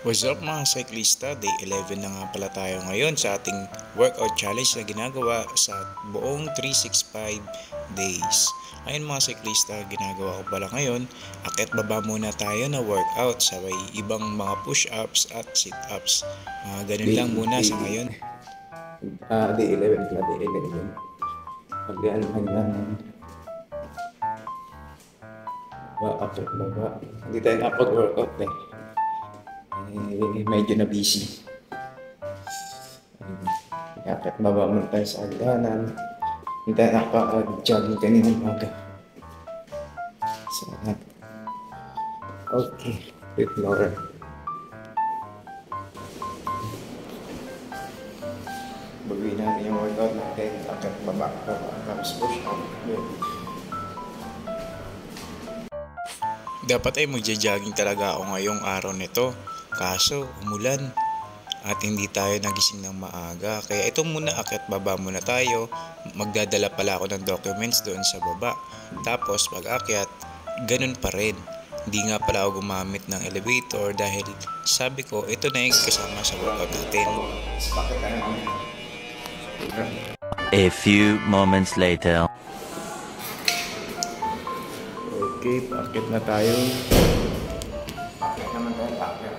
What's up mga cyclista? Day 11 na nga pala tayo ngayon sa ating workout challenge na ginagawa sa buong 365 days. Ayun mga cyclista, ginagawa ko pala ngayon, akit baba muna tayo na workout sabay ibang mga push-ups at sit-ups. Ganun lang muna sa ngayon. Day 11 pala, day 11. Pag-ano hanggang baba. Hindi tayo nakapag-workout eh. Medyo na busy. Kapit baba muna tayo sa hagdanan. Hindi tayo nakapag-jogging kanina umaga. So, okay. With Laura. Baguhin natin yung workout natin. Kapit baba. Tapos push up. Dapat ay magja-jogging talaga ako ngayong araw nito. Kaso umulan at hindi tayo nagising ng maaga. Kaya ito muna, akit baba muna tayo. Magdadala pala ako ng documents doon sa baba. Tapos pag akyat, ganun pa rin. Hindi nga pala ako gumamit ng elevator dahil sabi ko ito na yung kasama sa workout natin. A few moments later. Okay, paakit na tayo. Paakit naman tayo, paakit.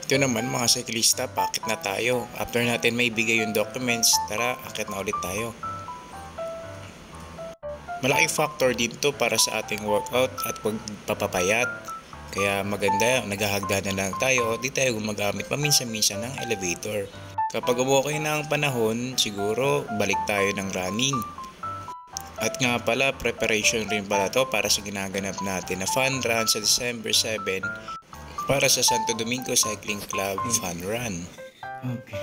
Ito naman mga cyclista, paakit na tayo. After natin may bigay yung documents, tara, akit na ulit tayo. Malaking factor din to para sa ating workout at pagpapapayat. Kaya maganda, naghahagda na lang tayo, di tayo gumagamit paminsan-minsan ng elevator. Kapag okay na ang panahon, siguro balik tayo ng running. At nga pala, preparation rin pala to para sa ginaganap natin na fun run sa December 7 para sa Santo Domingo Cycling Club Fun Run. Okay.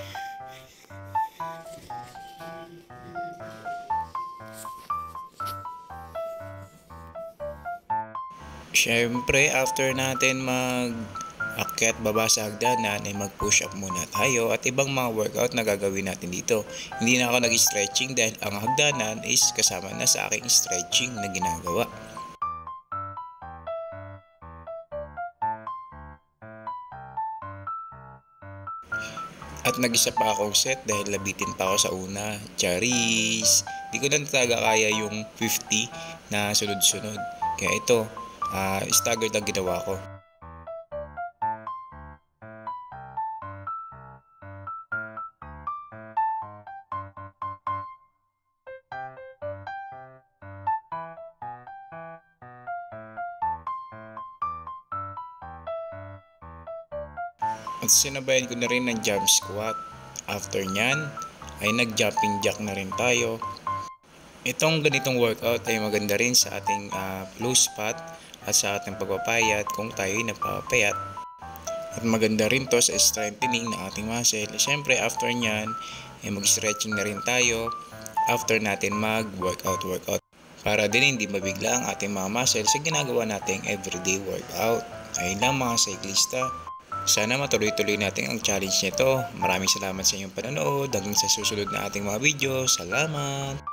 Siyempre, after natin akyat baba sa hagdanan ay mag-push up muna tayo at ibang mga workout na gagawin natin dito. Hindi na ako nag-stretching dahil ang hagdanan is kasama na sa aking stretching na ginagawa. At nag-isa pa akong set dahil labitin pa ako sa una. Charis! Di ko na talaga kaya yung 50 na sunod-sunod. Kaya ito, staggered ang ginawa ko. At sinabayan ko na rin ng jump squat. After nyan, ay nag-jumping jack na rin tayo. Itong ganitong workout ay maganda rin sa ating low spot at sa ating pagpapayat kung tayo ay napapayat. At maganda rin to sa strengthening ng ating muscle. Siyempre after nyan, ay mag-stretching na rin tayo after natin mag-workout. Para din hindi mabigla ang ating mga muscle sa ginagawa nating everyday workout. Ayun lang mga cyclista. Sana matuloy-tuloy natin ang challenge nito. Maraming salamat sa inyong panonood. Hanggang sa susunod na ating mga video. Salamat!